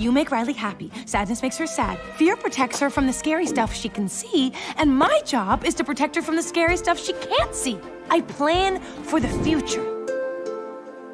You make Riley happy, sadness makes her sad, fear protects her from the scary stuff she can see, and my job is to protect her from the scary stuff she can't see. I plan for the future.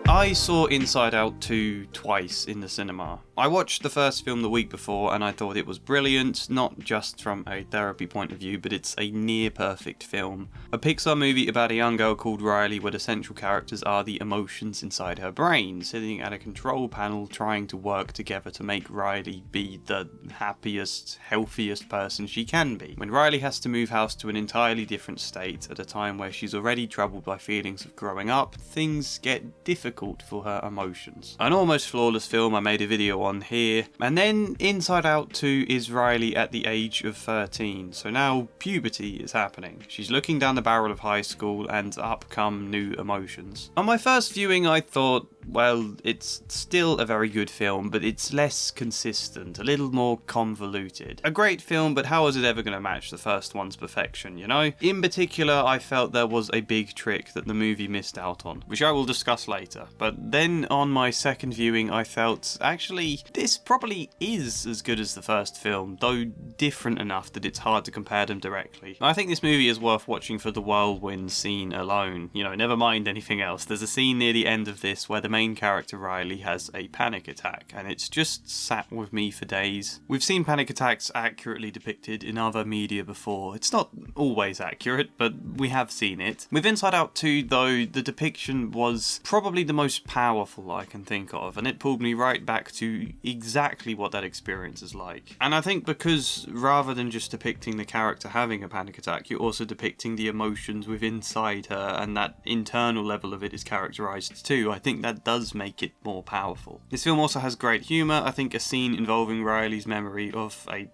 I saw Inside Out 2 twice in the cinema. I watched the first film the week before and I thought it was brilliant, not just from a therapy point of view, but it's a near perfect film. A Pixar movie about a young girl called Riley where the central characters are the emotions inside her brain, sitting at a control panel trying to work together to make Riley be the happiest, healthiest person she can be. When Riley has to move house to an entirely different state at a time where she's already troubled by feelings of growing up, things get difficult for her emotions. An almost flawless film I made a video on here, and then Inside Out 2 is Riley at the age of 13, so now puberty is happening. She's looking down the barrel of high school and up come new emotions. On my first viewing I thought, well, it's still a very good film, but it's less consistent, a little more convoluted. A great film, but how was it ever going to match the first one's perfection, you know? In particular, I felt there was a big trick that the movie missed out on, which I will discuss later. But then on my second viewing, I felt, actually, this probably is as good as the first film, though different enough that it's hard to compare them directly. I think this movie is worth watching for the whirlwind scene alone, you know, never mind anything else. There's a scene near the end of this where the main character Riley has a panic attack, and it's just sat with me for days. We've seen panic attacks accurately depicted in other media before. It's not always accurate, but we have seen it. With Inside Out 2, though, the depiction was probably the most powerful I can think of, and it pulled me right back to exactly what that experience is like. And I think because rather than just depicting the character having a panic attack, you're also depicting the emotions within inside her, and that internal level of it is characterised too. I think that does make it more powerful. This film also has great humour. I think a scene involving Riley's memory of a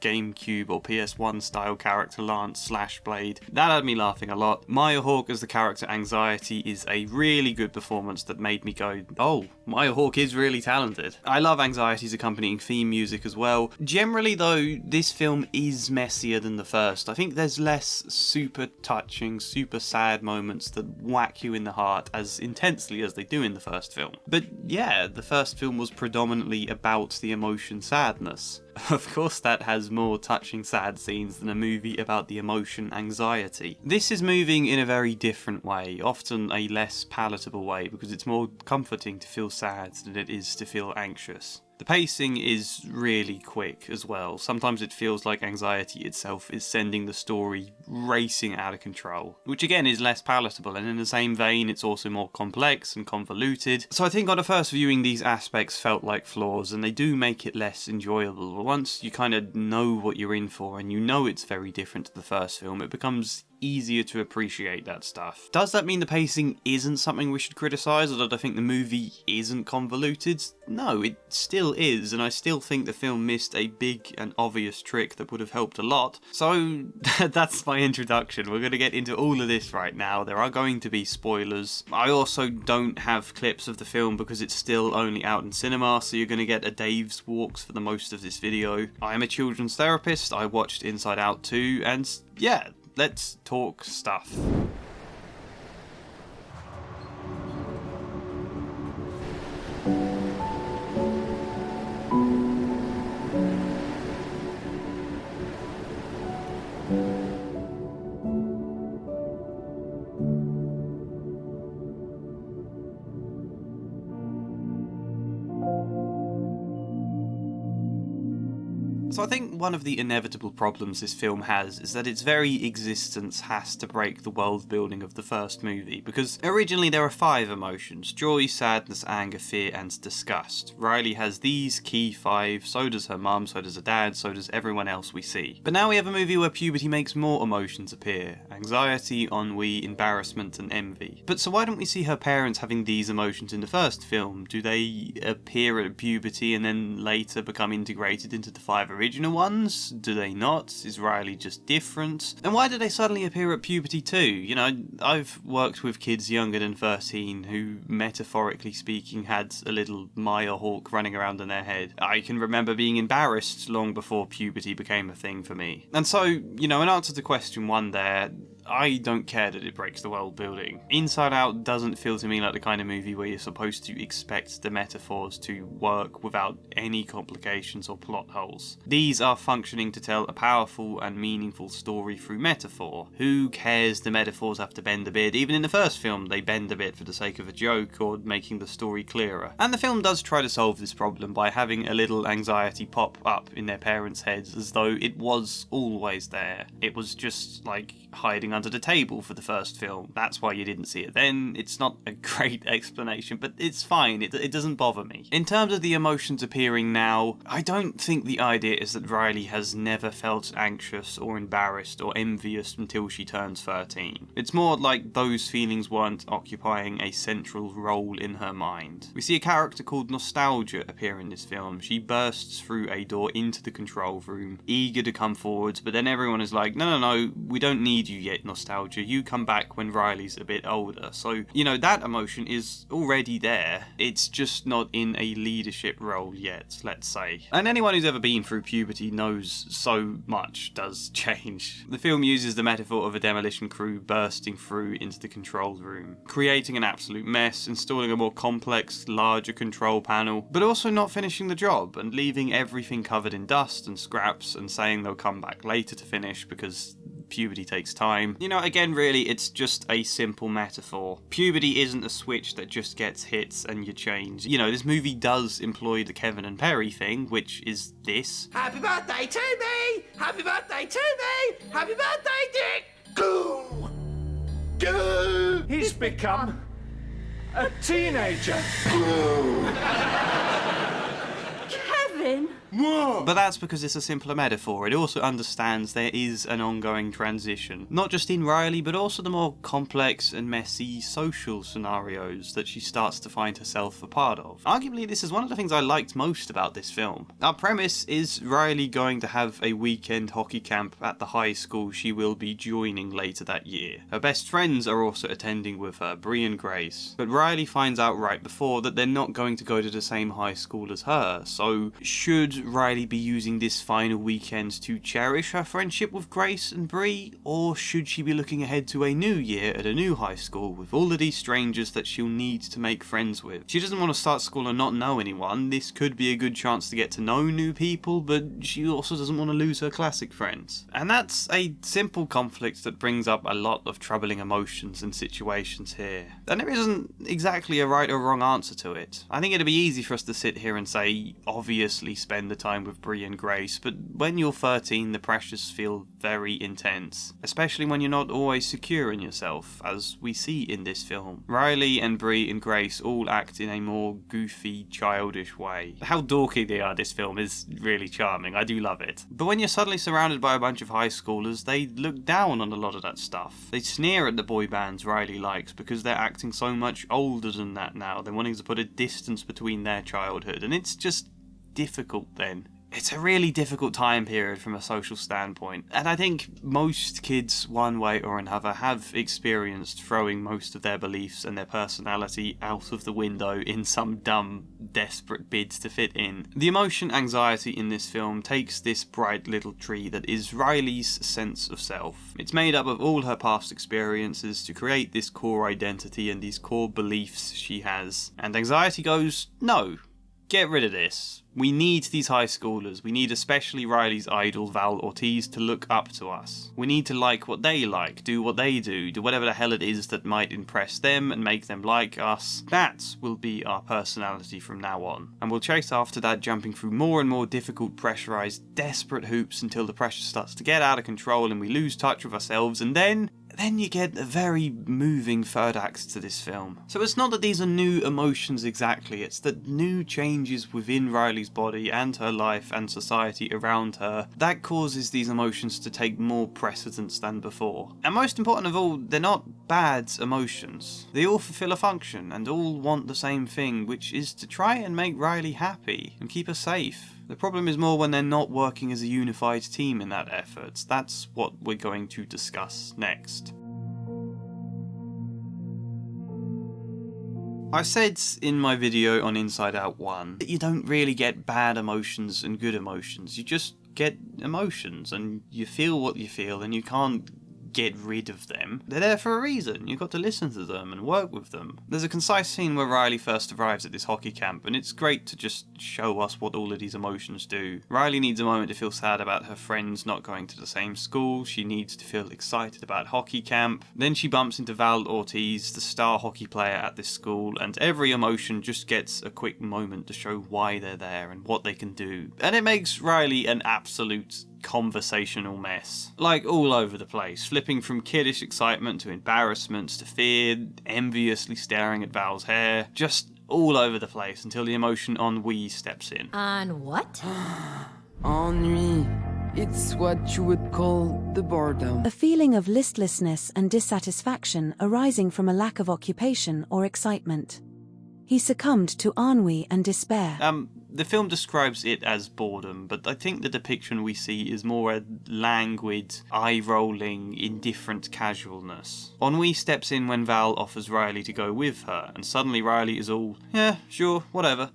GameCube or PS1 style character Lance Blade, that had me laughing a lot. Maya Hawke as the character Anxiety is a really good performance that made me go, oh, Maya Hawke is really talented. I love Anxiety's accompanying theme music as well. Generally though, this film is messier than the first. I think there's less super touching, super sad moments that whack you in the heart as intensely as they do in the first film. But yeah, the first film was predominantly about the emotion sadness. Of course that has more touching sad scenes than a movie about the emotion anxiety. This is moving in a very different way, often a less palatable way, because it's more comforting to feel sad than it is to feel anxious. The pacing is really quick as well. Sometimes it feels like Anxiety itself is sending the story racing out of control, which again is less palatable, and in the same vein it's also more complex and convoluted. So I think on a first viewing these aspects felt like flaws, and they do make it less enjoyable. But once you kind of know what you're in for and you know it's very different to the first film, it becomes easier to appreciate that stuff. Does that mean the pacing isn't something we should criticise, or that I think the movie isn't convoluted? No, it still is, and I still think the film missed a big and obvious trick that would have helped a lot. So that's my introduction. We're going to get into all of this right now. There are going to be spoilers. I also don't have clips of the film because it's still only out in cinema, so you're going to get a Dave's walks for the most of this video. I am a children's therapist. I watched Inside Out 2, and yeah, let's talk stuff. So I think one of the inevitable problems this film has is that its very existence has to break the world building of the first movie, because originally there are 5 emotions: joy, sadness, anger, fear, and disgust. Riley has these key 5, so does her mum, so does her dad, so does everyone else we see. But now we have a movie where puberty makes more emotions appear: anxiety, ennui, embarrassment, and envy. But so why don't we see her parents having these emotions in the first film? Do they appear at puberty and then later become integrated into the 5 original ones? Do they not? Is Riley just different? And why do they suddenly appear at puberty too? You know, I've worked with kids younger than 13 who, metaphorically speaking, had a little Maya Hawke running around in their head. I can remember being embarrassed long before puberty became a thing for me. And so, you know, in answer to question 1 there, I don't care that it breaks the world building. Inside Out doesn't feel to me like the kind of movie where you're supposed to expect the metaphors to work without any complications or plot holes. These are functioning to tell a powerful and meaningful story through metaphor. Who cares the metaphors have to bend a bit? Even in the first film, they bend a bit for the sake of a joke or making the story clearer. And the film does try to solve this problem by having a little anxiety pop up in their parents' heads as though it was always there. It was just like hiding under the table for the first film. That's why you didn't see it then. It's not a great explanation, but it's fine. It doesn't bother me. In terms of the emotions appearing now, I don't think the idea is that Riley has never felt anxious or embarrassed or envious until she turns 13. It's more like those feelings weren't occupying a central role in her mind. We see a character called Nostalgia appear in this film. She bursts through a door into the control room, eager to come forwards, but then everyone is like, no, we don't need you yet, Nostalgia. You come back when Riley's a bit older. So, that emotion is already there. It's just not in a leadership role yet, let's say. And anyone who's ever been through puberty knows so much does change. The film uses the metaphor of a demolition crew bursting through into the control room, creating an absolute mess, installing a more complex, larger control panel, but also not finishing the job and leaving everything covered in dust and scraps and saying they'll come back later to finish because puberty takes time. Again, really, it's just a simple metaphor. Puberty isn't a switch that just gets hit and you change. This movie does employ the Kevin and Perry thing, which is this. Happy birthday to me! Happy birthday to me! Happy birthday, Dick! Goo! Goo! He's become a teenager. Kevin? But that's because it's a simpler metaphor. It also understands there is an ongoing transition, not just in Riley, but also the more complex and messy social scenarios that she starts to find herself a part of. Arguably, this is one of the things I liked most about this film. Our premise is Riley going to have a weekend hockey camp at the high school she will be joining later that year. Her best friends are also attending with her, Bree and Grace, but Riley finds out right before that they're not going to go to the same high school as her, so should Riley be using this final weekend to cherish her friendship with Grace and Bree, or should she be looking ahead to a new year at a new high school with all of these strangers that she'll need to make friends with? She doesn't want to start school and not know anyone. This could be a good chance to get to know new people, but she also doesn't want to lose her classic friends. And that's a simple conflict that brings up a lot of troubling emotions and situations here. And there isn't exactly a right or wrong answer to it. I think it'd be easy for us to sit here and say, obviously spend the time with Bree and Grace, but when you're 13, the pressures feel very intense, especially when you're not always secure in yourself, as we see in this film. Riley and Bree and Grace all act in a more goofy, childish way. How dorky they are, this film, is really charming. I do love it. But when you're suddenly surrounded by a bunch of high schoolers, they look down on a lot of that stuff. They sneer at the boy bands Riley likes because they're acting so much older than that now. They're wanting to put a distance between their childhood, and it's just difficult then. It's a really difficult time period from a social standpoint, and I think most kids, one way or another, have experienced throwing most of their beliefs and their personality out of the window in some dumb, desperate bids to fit in. The emotion anxiety in this film takes this bright little tree that is Riley's sense of self. It's made up of all her past experiences to create this core identity and these core beliefs she has, and anxiety goes, no. Get rid of this. We need these high schoolers. We need especially Riley's idol, Val Ortiz, to look up to us. We need to like what they like, do what they do whatever the hell it is that might impress them and make them like us. That will be our personality from now on. And we'll chase after that, jumping through more and more difficult, pressurized, desperate hoops until the pressure starts to get out of control and we lose touch with ourselves, and then you get a very moving third act to this film. So it's not that these are new emotions exactly, it's that new changes within Riley's body and her life and society around her that causes these emotions to take more precedence than before. And most important of all, they're not bad emotions. They all fulfill a function and all want the same thing, which is to try and make Riley happy and keep her safe. The problem is more when they're not working as a unified team in that effort. That's what we're going to discuss next. I said in my video on Inside Out 1 that you don't really get bad emotions and good emotions. You just get emotions and you feel what you feel and you can't get rid of them. They're there for a reason. You've got to listen to them and work with them. There's a concise scene where Riley first arrives at this hockey camp, and it's great to just show us what all of these emotions do. Riley needs a moment to feel sad about her friends not going to the same school. She needs to feel excited about hockey camp. Then she bumps into Val Ortiz, the star hockey player at this school, and every emotion just gets a quick moment to show why they're there and what they can do. And it makes Riley an absolute conversational mess. Like, all over the place, flipping from kiddish excitement to embarrassment to fear, enviously staring at Val's hair, just all over the place until the emotion ennui steps in. On what? Ennui. It's what you would call the boredom. A feeling of listlessness and dissatisfaction arising from a lack of occupation or excitement. He succumbed to ennui and despair. The film describes it as boredom, but I think the depiction we see is more a languid, eye-rolling, indifferent casualness. Ennui steps in when Val offers Riley to go with her, and suddenly Riley is all, yeah, sure, whatever.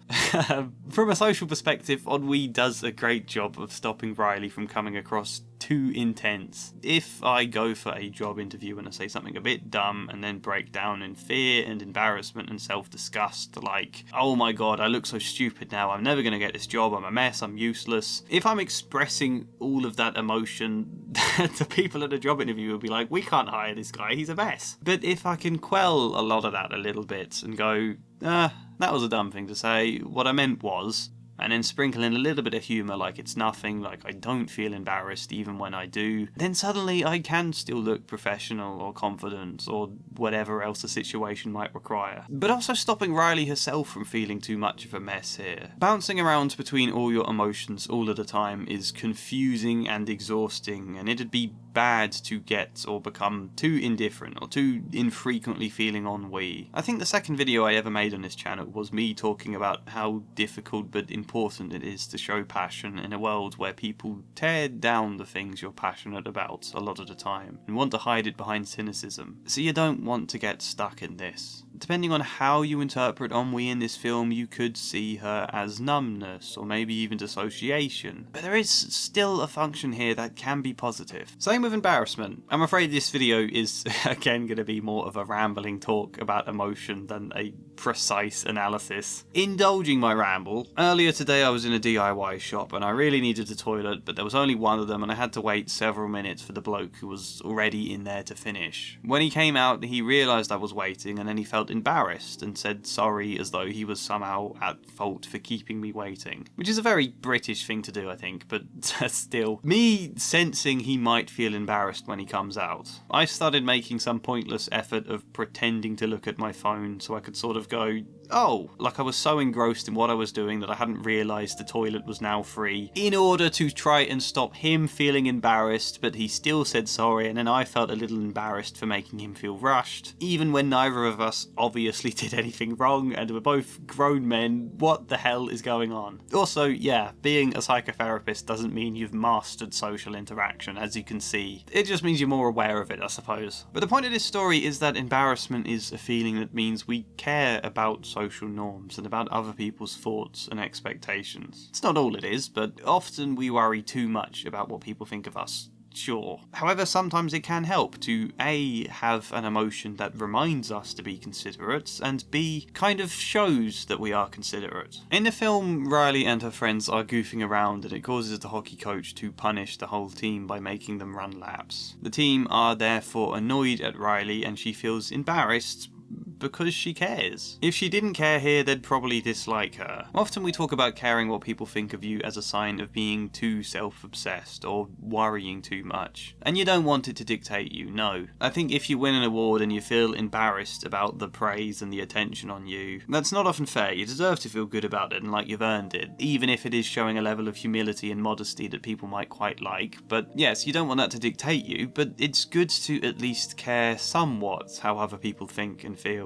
From a social perspective, Ennui does a great job of stopping Riley from coming across too intense. If I go for a job interview and I say something a bit dumb and then break down in fear and embarrassment and self-disgust, like, oh my god, I look so stupid now, I'm never going to get this job, I'm a mess, I'm useless. If I'm expressing all of that emotion, the people at a job interview will be like, we can't hire this guy, he's a mess. But if I can quell a lot of that a little bit and go, that was a dumb thing to say, what I meant was, and then sprinkle in a little bit of humour like it's nothing, like I don't feel embarrassed even when I do, then suddenly I can still look professional or confident or whatever else the situation might require. But also stopping Riley herself from feeling too much of a mess here. Bouncing around between all your emotions all of the time is confusing and exhausting, and it'd be bad to get or become too indifferent or too infrequently feeling ennui. I think the second video I ever made on this channel was me talking about how difficult but important it is to show passion in a world where people tear down the things you're passionate about a lot of the time and want to hide it behind cynicism. So you don't want to get stuck in this. Depending on how you interpret ennui in this film, you could see her as numbness, or maybe even dissociation. But there is still a function here that can be positive. Same with embarrassment. I'm afraid this video is, again, going to be more of a rambling talk about emotion than a precise analysis. Indulging my ramble, earlier today I was in a DIY shop and I really needed a toilet, but there was only one of them and I had to wait several minutes for the bloke who was already in there to finish. When he came out, he realised I was waiting and then he felt embarrassed and said sorry as though he was somehow at fault for keeping me waiting. Which is a very British thing to do, I think, but still. Me sensing he might feel embarrassed when he comes out, I started making some pointless effort of pretending to look at my phone so I could sort of go, oh, like I was so engrossed in what I was doing that I hadn't realised the toilet was now free, in order to try and stop him feeling embarrassed, but he still said sorry, and then I felt a little embarrassed for making him feel rushed, even when neither of us obviously did anything wrong and we're both grown men. What the hell is going on? Also, yeah, being a psychotherapist doesn't mean you've mastered social interaction, as you can see. It just means you're more aware of it, I suppose. But the point of this story is that embarrassment is a feeling that means we care about social norms and about other people's thoughts and expectations. It's not all it is, but often we worry too much about what people think of us. Sure. However, sometimes it can help to A, have an emotion that reminds us to be considerate, and B, kind of shows that we are considerate. In the film, Riley and her friends are goofing around and it causes the hockey coach to punish the whole team by making them run laps. The team are therefore annoyed at Riley and she feels embarrassed because she cares. If she didn't care here, they'd probably dislike her. Often we talk about caring what people think of you as a sign of being too self-obsessed or worrying too much. And you don't want it to dictate you, no. I think if you win an award and you feel embarrassed about the praise and the attention on you, that's not often fair. You deserve to feel good about it and like you've earned it, even if it is showing a level of humility and modesty that people might quite like. But yes, you don't want that to dictate you, but it's good to at least care somewhat how other people think and feel.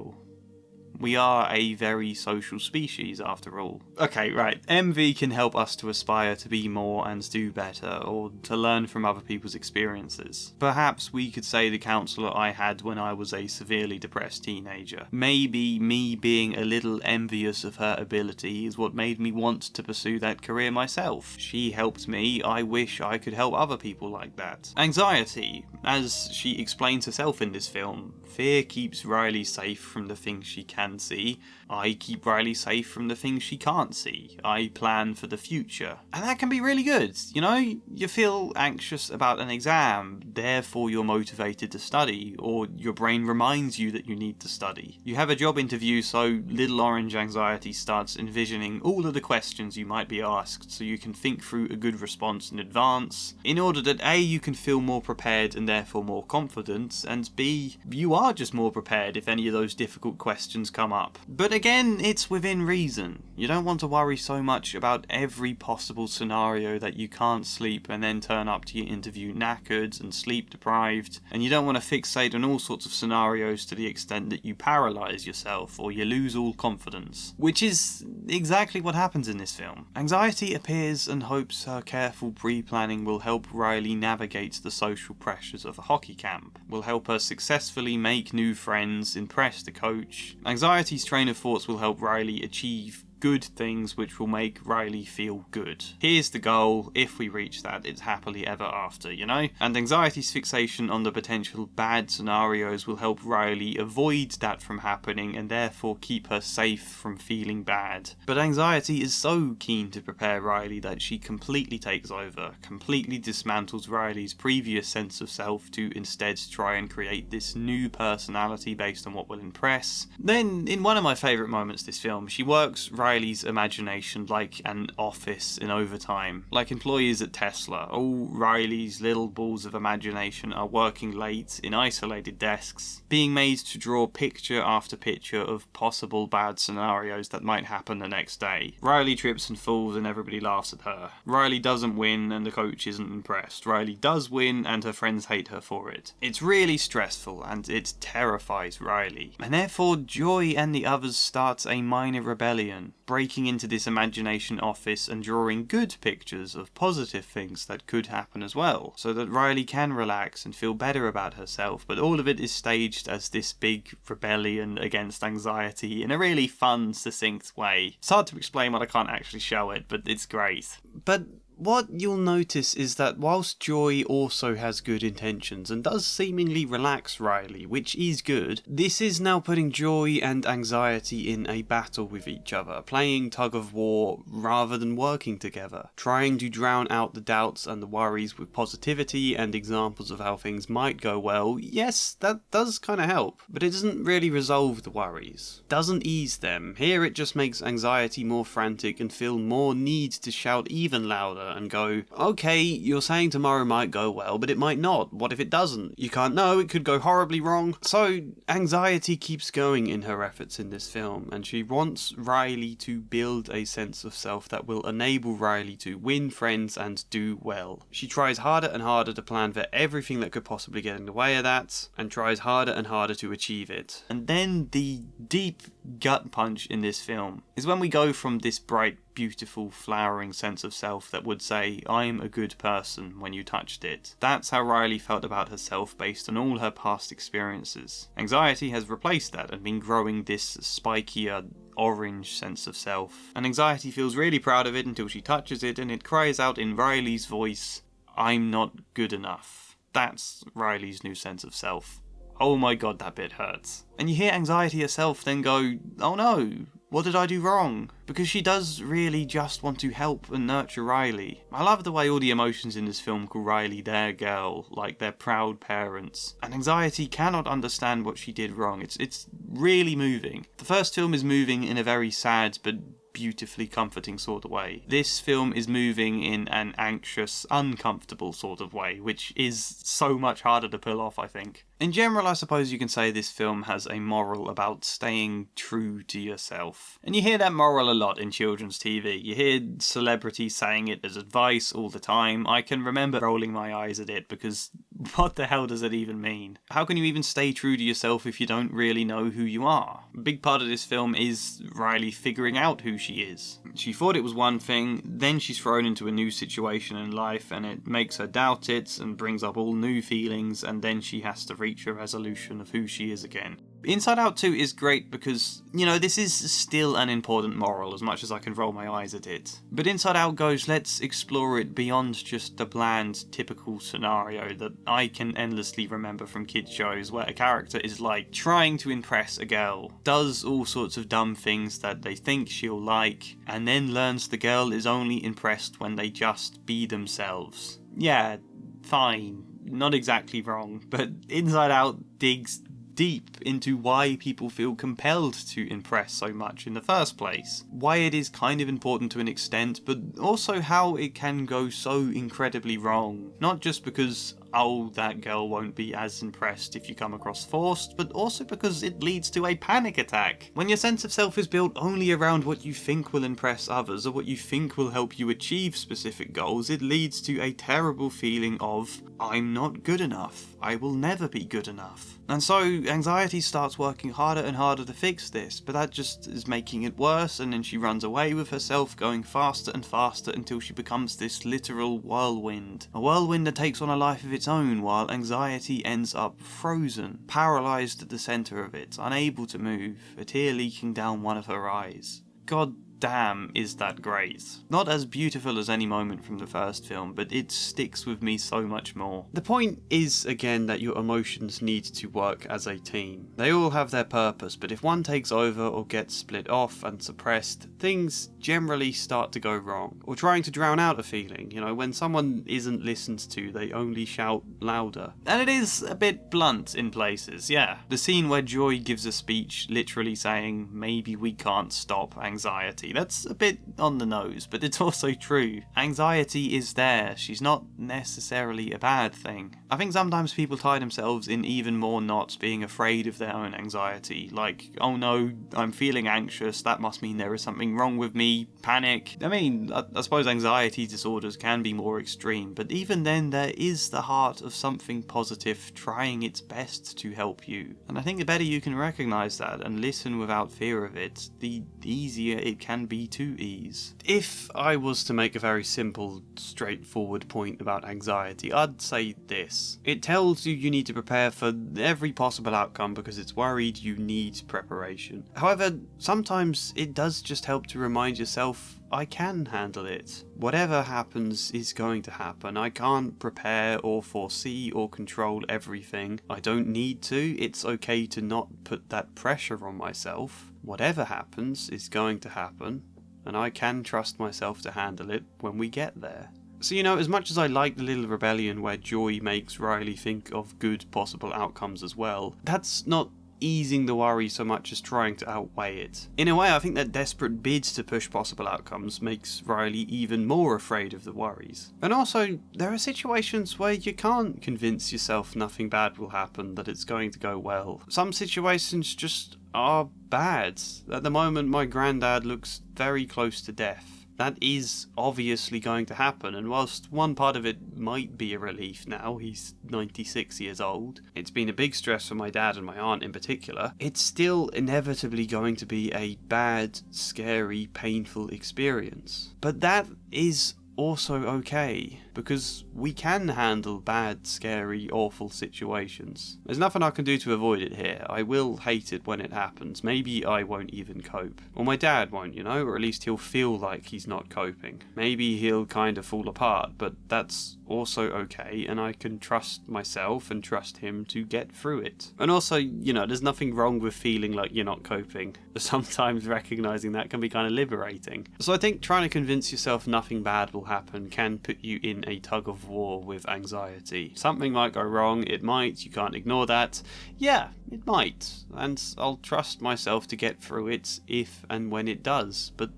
We are a very social species, after all. Okay, right. Envy can help us to aspire to be more and do better, or to learn from other people's experiences. Perhaps we could say the counsellor I had when I was a severely depressed teenager. Maybe me being a little envious of her ability is what made me want to pursue that career myself. She helped me, I wish I could help other people like that. Anxiety. As she explains herself in this film, fear keeps Riley safe from the things she can see. I keep Riley safe from the things she can't see. I plan for the future. And that can be really good, you know? You feel anxious about an exam, therefore you're motivated to study, or your brain reminds you that you need to study. You have a job interview, so Little Orange Anxiety starts envisioning all of the questions you might be asked, so you can think through a good response in advance, in order that A, you can feel more prepared and therefore more confident, and B, you are just more prepared if any of those difficult questions come up. But again, it's within reason. You don't want to worry so much about every possible scenario that you can't sleep and then turn up to your interview knackered and sleep deprived, and you don't want to fixate on all sorts of scenarios to the extent that you paralyse yourself or you lose all confidence. Which is exactly what happens in this film. Anxiety appears and hopes her careful pre-planning will help Riley navigate the social pressures of a hockey camp, will help her successfully make new friends, impress the coach. Anxiety's train of thoughts will help Riley achieve good things which will make Riley feel good. Here's the goal, if we reach that, it's happily ever after, you know? And Anxiety's fixation on the potential bad scenarios will help Riley avoid that from happening and therefore keep her safe from feeling bad. But Anxiety is so keen to prepare Riley that she completely takes over, completely dismantles Riley's previous sense of self to instead try and create this new personality based on what will impress. Then, in one of my favourite moments this film, she works Riley's imagination like an office in overtime. Like employees at Tesla, all Riley's little balls of imagination are working late in isolated desks, being made to draw picture after picture of possible bad scenarios that might happen the next day. Riley trips and falls and everybody laughs at her. Riley doesn't win and the coach isn't impressed. Riley does win and her friends hate her for it. It's really stressful and it terrifies Riley. And therefore Joy and the others start a minor rebellion, breaking into this imagination office and drawing good pictures of positive things that could happen as well, so that Riley can relax and feel better about herself, but all of it is staged as this big rebellion against anxiety in a really fun, succinct way. It's hard to explain when I can't actually show it, but it's great. But what you'll notice is that whilst Joy also has good intentions and does seemingly relax Riley, which is good, this is now putting Joy and Anxiety in a battle with each other, playing tug of war rather than working together, trying to drown out the doubts and the worries with positivity and examples of how things might go well. Yes, that does kind of help, but it doesn't really resolve the worries, doesn't ease them. Here it just makes Anxiety more frantic and feel more need to shout even louder and go, okay, you're saying tomorrow might go well, but it might not. What if it doesn't? You can't know, it could go horribly wrong. So Anxiety keeps going in her efforts in this film, and she wants Riley to build a sense of self that will enable Riley to win friends and do well. She tries harder and harder to plan for everything that could possibly get in the way of that, and tries harder and harder to achieve it. And then the deep gut punch in this film is when we go from this bright, beautiful, flowering sense of self that would say, I'm a good person when you touched it. That's how Riley felt about herself based on all her past experiences. Anxiety has replaced that and been growing this spikier, orange sense of self. And Anxiety feels really proud of it until she touches it and it cries out in Riley's voice, I'm not good enough. That's Riley's new sense of self. Oh my god, that bit hurts. And you hear Anxiety herself then go, oh no, what did I do wrong? Because she does really just want to help and nurture Riley. I love the way all the emotions in this film call Riley their girl, like their proud parents. And Anxiety cannot understand what she did wrong. It's really moving. The first film is moving in a very sad but beautifully comforting sort of way. This film is moving in an anxious, uncomfortable sort of way, which is so much harder to pull off, I think. In general, I suppose you can say this film has a moral about staying true to yourself. And you hear that moral a lot in children's TV. You hear celebrities saying it as advice all the time. I can remember rolling my eyes at it because what the hell does it even mean? How can you even stay true to yourself if you don't really know who you are? A big part of this film is Riley figuring out who she is. She thought it was one thing, then she's thrown into a new situation in life and it makes her doubt it and brings up all new feelings, and then she has to reach a resolution of who she is again. Inside Out 2 is great because, this is still an important moral as much as I can roll my eyes at it. But Inside Out goes, let's explore it beyond just the bland, typical scenario that I can endlessly remember from kids' shows where a character is like trying to impress a girl, does all sorts of dumb things that they think she'll like, and then learns the girl is only impressed when they just be themselves. Yeah, fine. Not exactly wrong, but Inside Out digs deep into why people feel compelled to impress so much in the first place. Why it is kind of important to an extent, but also how it can go so incredibly wrong. Not just because, oh, that girl won't be as impressed if you come across forced, but also because it leads to a panic attack. When your sense of self is built only around what you think will impress others or what you think will help you achieve specific goals, it leads to a terrible feeling of, I'm not good enough. I will never be good enough. And so anxiety starts working harder and harder to fix this, but that just is making it worse, and then she runs away with herself, going faster and faster until she becomes this literal whirlwind. A whirlwind that takes on a life of its own, while anxiety ends up frozen, paralysed at the centre of it, unable to move, a tear leaking down one of her eyes. God damn, is that great. Not as beautiful as any moment from the first film, but it sticks with me so much more. The point is, again, that your emotions need to work as a team. They all have their purpose, but if one takes over or gets split off and suppressed, things generally start to go wrong. Or trying to drown out a feeling, when someone isn't listened to, they only shout louder. And it is a bit blunt in places, yeah. The scene where Joy gives a speech literally saying, maybe we can't stop anxiety. That's a bit on the nose, but it's also true. Anxiety is there. She's not necessarily a bad thing. I think sometimes people tie themselves in even more knots being afraid of their own anxiety. Like, oh no, I'm feeling anxious, that must mean there is something wrong with me, panic. I suppose anxiety disorders can be more extreme, but even then there is the heart of something positive trying its best to help you. And I think the better you can recognise that and listen without fear of it, the easier it can be to ease. If I was to make a very simple, straightforward point about anxiety, I'd say this. It tells you you need to prepare for every possible outcome because it's worried you need preparation. However, sometimes it does just help to remind yourself, I can handle it. Whatever happens is going to happen. I can't prepare or foresee or control everything. I don't need to. It's okay to not put that pressure on myself. Whatever happens is going to happen, and I can trust myself to handle it when we get there. So, as much as I like the little rebellion where Joy makes Riley think of good possible outcomes as well, that's not easing the worry so much as trying to outweigh it. In a way, I think that desperate bid to push possible outcomes makes Riley even more afraid of the worries. And also, there are situations where you can't convince yourself nothing bad will happen, that it's going to go well. Some situations just are bad. At the moment, my granddad looks very close to death. That is obviously going to happen, and whilst one part of it might be a relief now, he's 96 years old, it's been a big stress for my dad and my aunt in particular, it's still inevitably going to be a bad, scary, painful experience. But that is also okay, because we can handle bad, scary, awful situations. There's nothing I can do to avoid it here. I will hate it when it happens. Maybe I won't even cope. Or my dad won't, or at least he'll feel like he's not coping. Maybe he'll kind of fall apart, but that's also okay, and I can trust myself and trust him to get through it. And also, there's nothing wrong with feeling like you're not coping. Sometimes recognizing that can be kind of liberating. So I think trying to convince yourself nothing bad will happen can put you in a tug of war with anxiety. Something might go wrong, it might, you can't ignore that. Yeah, it might, and I'll trust myself to get through it if and when it does, but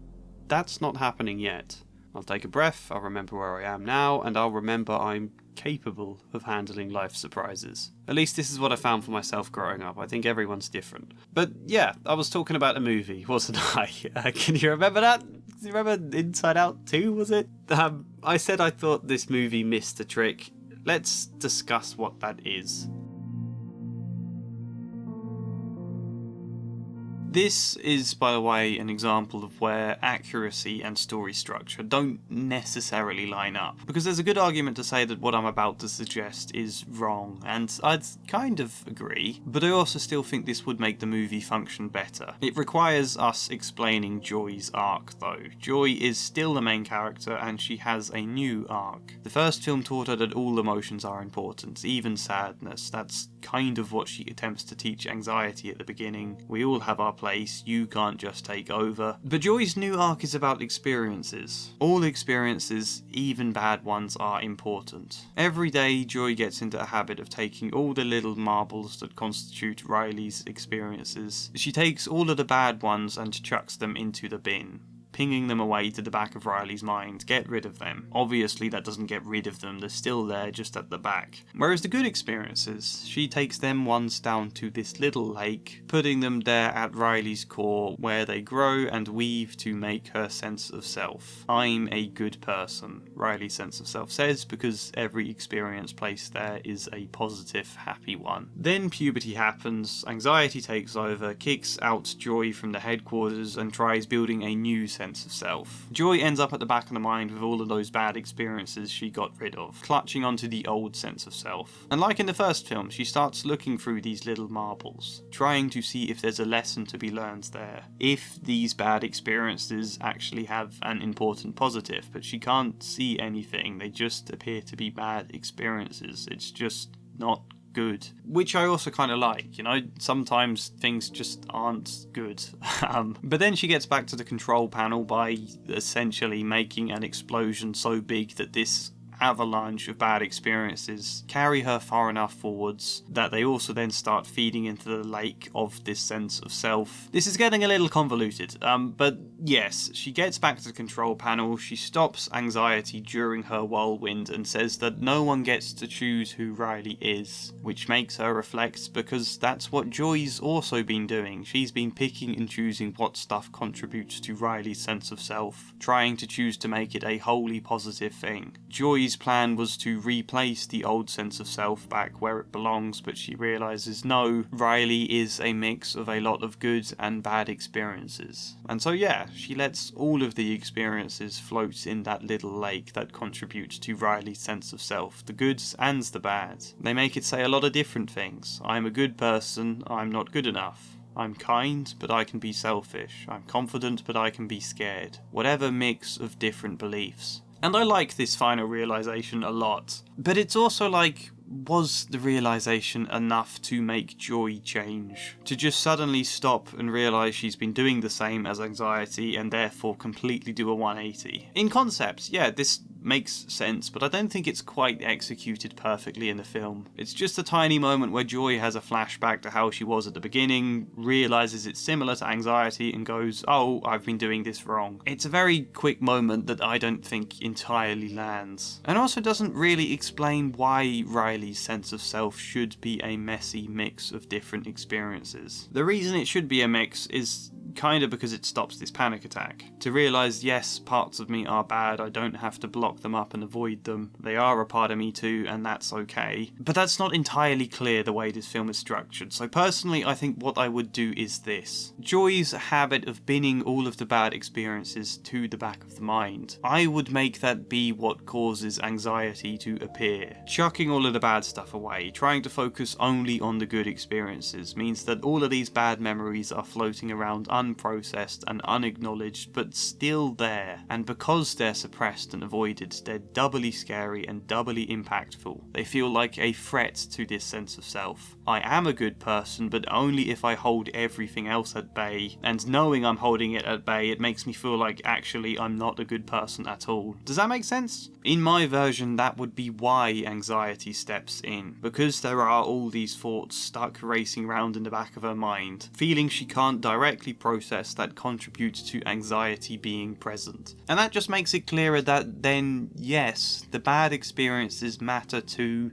that's not happening yet. I'll take a breath, I'll remember where I am now, and I'll remember I'm capable of handling life surprises. At least this is what I found for myself growing up. I think everyone's different. But yeah, I was talking about a movie, wasn't I? Can you remember that? Do you remember Inside Out 2, was it? I said I thought this movie missed a trick. Let's discuss what that is. This is, by the way, an example of where accuracy and story structure don't necessarily line up, because there's a good argument to say that what I'm about to suggest is wrong, and I'd kind of agree, but I also still think this would make the movie function better. It requires us explaining Joy's arc, though. Joy is still the main character, and she has a new arc. The first film taught her that all emotions are important, even sadness. That's kind of what she attempts to teach anxiety at the beginning. We all have our place, you can't just take over. But Joy's new arc is about experiences. All experiences, even bad ones, are important. Every day, Joy gets into a habit of taking all the little marbles that constitute Riley's experiences. She takes all of the bad ones and chucks them into the bin, pinging them away to the back of Riley's mind. Get rid of them. Obviously that doesn't get rid of them, they're still there, just at the back. Whereas the good experiences, she takes them ones down to this little lake, putting them there at Riley's core, where they grow and weave to make her sense of self. I'm a good person, Riley's sense of self says, because every experience placed there is a positive, happy one. Then puberty happens, anxiety takes over, kicks out Joy from the headquarters and tries building a new sense of self. Joy ends up at the back of the mind with all of those bad experiences she got rid of, clutching onto the old sense of self. And like in the first film, she starts looking through these little marbles, trying to see if there's a lesson to be learned there, if these bad experiences actually have an important positive, but she can't see anything, they just appear to be bad experiences. It's just not good, which I also kind of like, you know, sometimes things just aren't good. But then she gets back to the control panel by essentially making an explosion so big that this avalanche of bad experiences carry her far enough forwards that they also then start feeding into the lake of this sense of self. This is getting a little convoluted, but yes, she gets back to the control panel, she stops anxiety during her whirlwind and says that no one gets to choose who Riley is, which makes her reflect, because that's what Joy's also been doing. She's been picking and choosing what stuff contributes to Riley's sense of self, trying to choose to make it a wholly positive thing. Joy's plan was to replace the old sense of self back where it belongs, but she realises no, Riley is a mix of a lot of good and bad experiences. And so yeah, she lets all of the experiences float in that little lake that contribute to Riley's sense of self, the goods and the bad. They make it say a lot of different things. I'm a good person, I'm not good enough. I'm kind, but I can be selfish. I'm confident, but I can be scared. Whatever mix of different beliefs. And I like this final realisation a lot. But it's also like, was the realisation enough to make Joy change? To just suddenly stop and realise she's been doing the same as anxiety and therefore completely do a 180? In concept, yeah, this makes sense, but I don't think it's quite executed perfectly in the film. It's just a tiny moment where Joy has a flashback to how she was at the beginning, realises it's similar to anxiety and goes, oh, I've been doing this wrong. It's a very quick moment that I don't think entirely lands. And also doesn't really explain why Riley's sense of self should be a messy mix of different experiences. The reason it should be a mix is kind of because it stops this panic attack. To realise, yes, parts of me are bad, I don't have to block them up and avoid them. They are a part of me too, and that's okay. But that's not entirely clear the way this film is structured, so personally I think what I would do is this. Joy's habit of binning all of the bad experiences to the back of the mind, I would make that be what causes anxiety to appear. Chucking all of the bad stuff away, trying to focus only on the good experiences, means that all of these bad memories are floating around unprocessed and unacknowledged, but still there, and because they're suppressed and avoided, they're doubly scary and doubly impactful. They feel like a threat to this sense of self. I am a good person, but only if I hold everything else at bay, and knowing I'm holding it at bay, it makes me feel like actually I'm not a good person at all. Does that make sense? In my version, that would be why anxiety steps in, because there are all these thoughts stuck racing round in the back of her mind, feeling she can't directly process that contributes to anxiety being present. And that just makes it clearer that then, yes, the bad experiences matter too,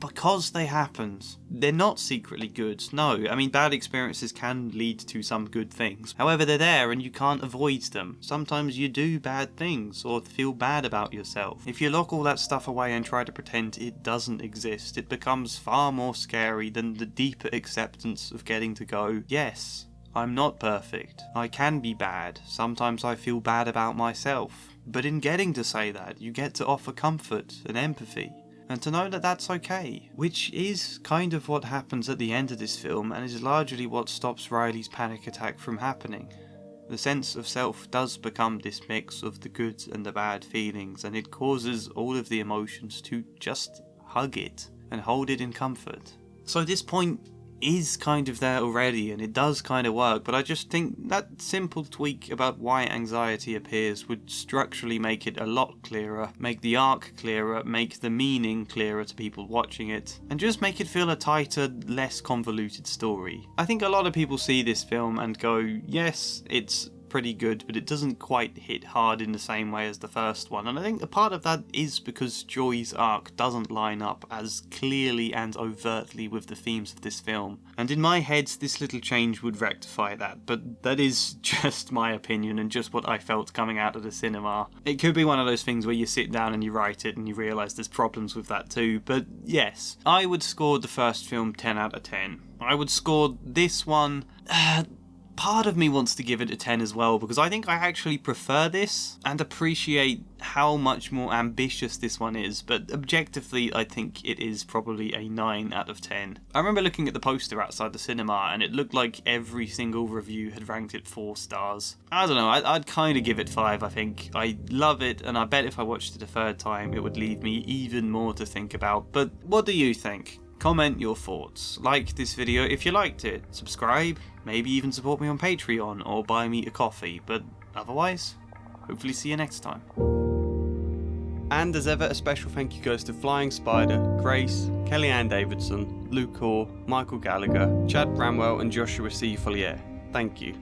because they happened. They're not secretly good, no. I mean, bad experiences can lead to some good things. However, they're there and you can't avoid them. Sometimes you do bad things or feel bad about yourself. If you lock all that stuff away and try to pretend it doesn't exist, it becomes far more scary than the deeper acceptance of getting to go, yes, I'm not perfect. I can be bad. Sometimes I feel bad about myself. But in getting to say that, you get to offer comfort and empathy. And to know that that's okay, which is kind of what happens at the end of this film and is largely what stops Riley's panic attack from happening. The sense of self does become this mix of the good and the bad feelings, and it causes all of the emotions to just hug it and hold it in comfort. So this point is kind of there already and it does kind of work, but I just think that simple tweak about why anxiety appears would structurally make it a lot clearer, make the arc clearer, make the meaning clearer to people watching it, and just make it feel a tighter, less convoluted story. I think a lot of people see this film and go, yes, it's pretty good, but it doesn't quite hit hard in the same way as the first one, and I think a part of that is because Joy's arc doesn't line up as clearly and overtly with the themes of this film, and in my head this little change would rectify that, but that is just my opinion and just what I felt coming out of the cinema. It could be one of those things where you sit down and you write it and you realise there's problems with that too, but yes, I would score the first film 10 out of 10. I would score this one... part of me wants to give it a 10 as well, because I think I actually prefer this and appreciate how much more ambitious this one is, but objectively I think it is probably a 9 out of 10. I remember looking at the poster outside the cinema and it looked like every single review had ranked it 4 stars. I don't know, I'd kind of give it 5, I think. I love it, and I bet if I watched it a third time it would leave me even more to think about, but what do you think? Comment your thoughts, like this video if you liked it, subscribe, maybe even support me on Patreon or buy me a coffee, but otherwise, hopefully see you next time. And as ever, a special thank you goes to Flying Spider, Grace, Kellyanne Davidson, Luke Orr, Michael Gallagher, Chad Bramwell and Joshua C. Follier. Thank you.